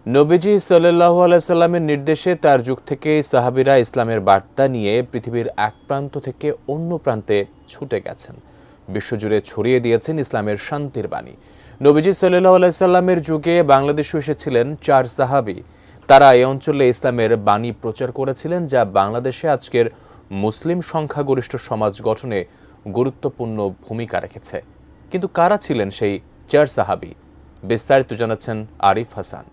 নবীজি সাল্লাল্লাহু আলাইহি সাল্লামের নির্দেশে তার যুগ থেকে সাহাবীরা ইসলামের বার্তা নিয়ে পৃথিবীর এক প্রান্ত থেকে অন্য প্রান্তে ছুটে গেছেন, বিশ্বজুড়ে ছড়িয়ে দিয়েছেন ইসলামের শান্তির বাণী। নবীজি সাল্লাল্লাহু আলাইহি সাল্লামের যুগে বাংলাদেশে এসেছিলেন 4 সাহাবী। তারা এই অঞ্চলে ইসলামের বাণী প্রচার করেছিলেন, যা বাংলাদেশে আজকের মুসলিম সংখ্যাগরিষ্ঠ সমাজ গঠনে গুরুত্বপূর্ণ ভূমিকা রেখেছে। কিন্তু কারা ছিলেন সেই 4 সাহাবী? বিস্তারিত জানাচ্ছেন আরিফ হাসান।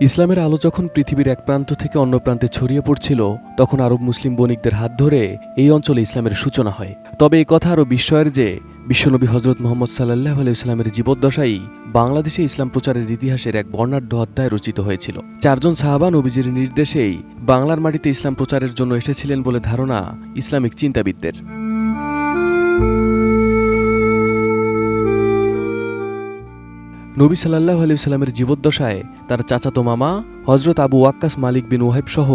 ইসলামের আলো যখন পৃথিবীর এক প্রান্ত থেকে অন্য প্রান্তে ছড়িয়ে পড়ছিল, তখন আরব মুসলিম বণিকদের হাত ধরে এই অঞ্চলে ইসলামের সূচনা হয়। তবে এই কথা আরও বিস্ময়ের যে, বিশ্বনবী হজরত মুহাম্মদ সাল্লাল্লাহু আলাইহি ওয়াসাল্লামের জীবদ্দশায় বাংলাদেশে ইসলাম প্রচারের ইতিহাসের এক বর্ণাঢ্য অধ্যায় রচিত হয়েছিল। 4 জন সাহাবা নবীজির নির্দেশেই বাংলার মাটিতে ইসলাম প্রচারের জন্য এসেছিলেন বলে ধারণা ইসলামিক চিন্তাবিদদের। নবী সাল্লাল্লাহু আলাইহি ওয়াসাল্লামের জীবদ্দশায় তার চাচাতো মামা হযরত আবু ওয়াক্কাস মালিক বিন ওয়াহিব সহ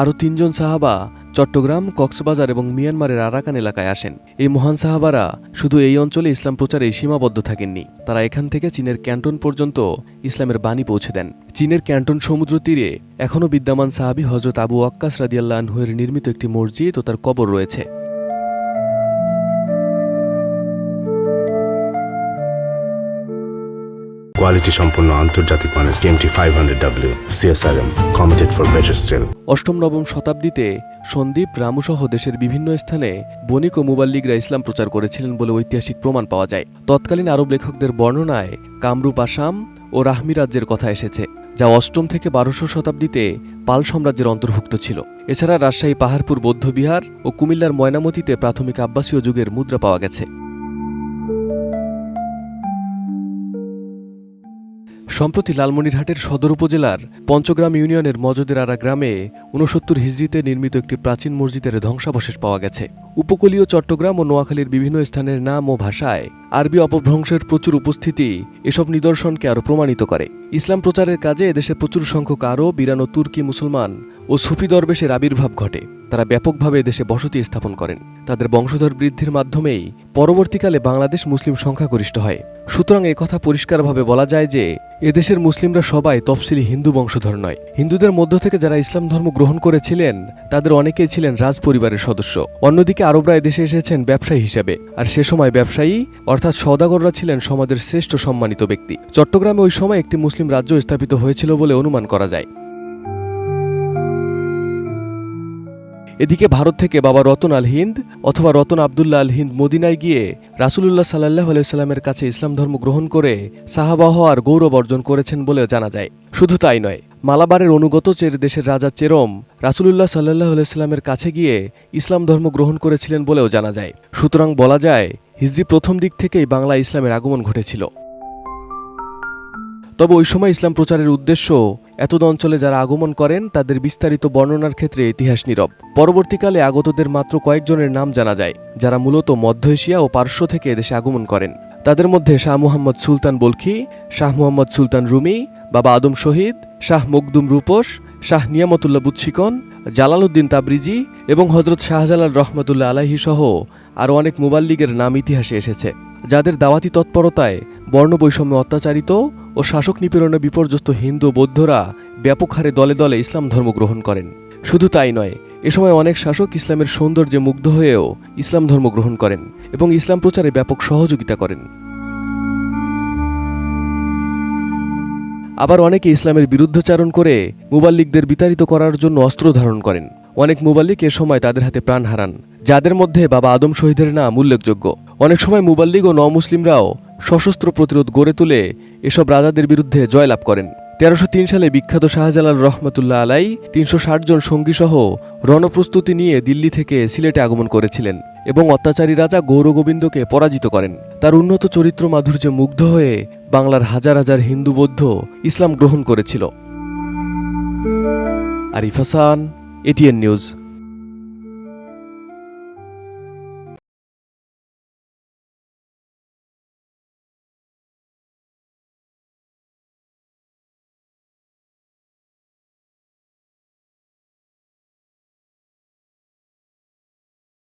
আরও 3 জন সাহাবা চট্টগ্রাম, কক্সবাজার এবং মিয়ানমারের আরাকান এলাকায় আসেন। এই মহান সাহাবারা শুধু এই অঞ্চলে ইসলাম প্রচারে সীমাবদ্ধ থাকেননি, তারা এখান থেকে চীনের ক্যান্টন পর্যন্ত ইসলামের বাণী পৌঁছে দেন। চীনের ক্যান্টন সমুদ্র তীরে এখনও বিদ্যমান সাহাবী হযরত আবু ওয়াক্কাস রাদিয়াল্লাহু আনহু এর নির্মিত একটি মসজিদ ও তার কবর রয়েছে। কোয়ালিটি সম্পন্ন আন্তর্জাতিক মানের CMT500W CSRM committed for better steel. 8ম-9ম শতাব্দীতে সন্দ্বীপ, রামুসহ দেশের বিভিন্ন স্থানে বণিক ও মুবাল্লিগরা ইসলাম প্রচার করেছিলেন বলে ঐতিহাসিক প্রমাণ পাওয়া যায়। তৎকালীন আরব লেখকদের বর্ণনায় কামরূপ, আসাম ও রাহমি রাজ্যের কথা এসেছে, যা 8ম থেকে 1200 শতাব্দীতে পাল সাম্রাজ্যের অন্তর্ভুক্ত ছিল। এছাড়া রাজশাহী পাহাড়পুর বৌদ্ধবিহার ও কুমিল্লার ময়নামতিতে প্রাথমিক আব্বাসীয় যুগের মুদ্রা পাওয়া গেছে। সম্প্রতি লালমনিরহাটের সদর উপজেলার পঞ্চগ্রাম ইউনিয়নের মজদের আরা গ্রামে 69 হিজরিতে নির্মিত একটি প্রাচীন মসজিদের ধ্বংসাবশেষ পাওয়া গেছে। উপকূলীয় চট্টগ্রাম ও নোয়াখালীর বিভিন্ন স্থানের নাম ও ভাষায় আরবি অপভ্রংশের প্রচুর উপস্থিতি এসব নিদর্শনকে আরও প্রমাণিত করে। ইসলাম প্রচারের কাজে এদেশে প্রচুর সংখ্যক আরব, ইরান ও তুর্কি মুসলমান ও সুফি দরবেশের আবির্ভাব ঘটে। তারা ব্যাপকভাবে এদেশে বসতি স্থাপন করেন। তাদের বংশধর বৃদ্ধির মাধ্যমেই পরবর্তীকালে বাংলাদেশ মুসলিম সংখ্যাগরিষ্ঠ হয়। সুতরাং একথা পরিষ্কারভাবে বলা যায় যে এদেশের মুসলিমরা সবাই তফসিলি হিন্দু বংশধর নয়। হিন্দুদের মধ্য থেকে যারা ইসলাম ধর্ম গ্রহণ করেছিলেন তাদের অনেকেই ছিলেন রাজ পরিবারের সদস্য। অন্যদিকে আরবরা এদেশে এসেছেন ব্যবসায়ী হিসেবে, আর সে সময় ব্যবসায়ী অর্থাৎ সওদাগররা ছিলেন সমাজের শ্রেষ্ঠ সম্মানিত ব্যক্তি। চট্টগ্রামে ওই সময় একটি মুসলিম রাজ্য স্থাপিত হয়েছিল বলে অনুমান করা যায়। এদিকে ভারত থেকে বাবা রতন আল হিন্দ অথবা রতন আবদুল্লাহ আল হিন্দ মদিনায় গিয়ে রাসূলুল্লাহ সাল্লাল্লাহু আলাইহি ওয়াসাল্লামের কাছে ইসলাম ধর্ম গ্রহণ করে সাহাবা হওয়ার গৌরব অর্জন করেছেন বলে জানা যায়। শুধু তাই নয়, মালাবারের অনুগত চের দেশের রাজা চেরম রাসূলুল্লাহ সাল্লাল্লাহু আলাইহি ওয়াসাল্লামের কাছে গিয়ে ইসলাম ধর্ম গ্রহণ করেছিলেন বলেও জানা যায়। সুতরাং বলা যায় হিজরি প্রথম দিক থেকেই বাংলা ইসলামের আগমন ঘটেছিল। তবে ওই সময় ইসলাম প্রচারের উদ্দেশ্য এতদ অঞ্চলে যারা আগমন করেন তাদের বিস্তারিত বর্ণনার ক্ষেত্রে ইতিহাস নীরব। পরবর্তীকালে আগতদের মাত্র কয়েকজনের নাম জানা যায়, যারা মূলত মধ্য এশিয়া ও পারস্য থেকে এদেশে আগমন করেন। তাদের মধ্যে শাহ মুহাম্মদ সুলতান বলখি, শাহ মুহাম্মদ সুলতান রুমি, বাবা আদম শহীদ, শাহ মকদুম রূপস, শাহ নিয়ামতুল্লাহ বুৎসিকন, জালালউদ্দিন তাবরিজি এবং হযরত শাহজালাল রহমতুল্লাহ আলাইহি সহ আরও অনেক মুবাল্লিগের নাম ইতিহাসে এসেছে, যাদের দাওয়াতি তৎপরতায় বর্ণবৈষম্যে অত্যাচারিত ও শাসক নিপীড়নে বিপর্যস্ত হিন্দু বৌদ্ধরা ব্যাপক হারে দলে দলে ইসলাম ধর্ম গ্রহণ করেন। শুধু তাই নয়, এ সময় অনেক শাসক ইসলামের সৌন্দর্যে মুগ্ধ হয়েও ইসলাম ধর্ম গ্রহণ করেন এবং ইসলাম প্রচারে ব্যাপক সহযোগিতা করেন। আবার অনেকে ইসলামের বিরুদ্ধাচরণ করে মুবাল্লিগদের বিতাড়িত করার জন্য অস্ত্র ধারণ করেন। অনেক মুবাল্লিগ এ সময় তাদের হাতে প্রাণ হারান, যাদের মধ্যে বাবা আদম শহীদের নাম উল্লেখযোগ্য। অনেক সময় মুবাল্লিগ ও নমুসলিমরাও সশস্ত্র প্রতিরোধ গড়ে তুলে এসব রাজাদের বিরুদ্ধে জয়লাভ করেন। 1303 সালে বিখ্যাত শাহজালাল রহমতুল্লাহ আলাই 360 জন সঙ্গীসহ রণপ্রস্তুতি নিয়ে দিল্লি থেকে সিলেটে আগমন করেছিলেন এবং অত্যাচারী রাজা গৌরগোবিন্দকে পরাজিত করেন। তার উন্নত চরিত্র মাধুর্যে মুগ্ধ হয়ে বাংলার হাজার হাজার হিন্দু বৌদ্ধ ইসলাম গ্রহণ করেছিল। Arif Hasan, ATN news.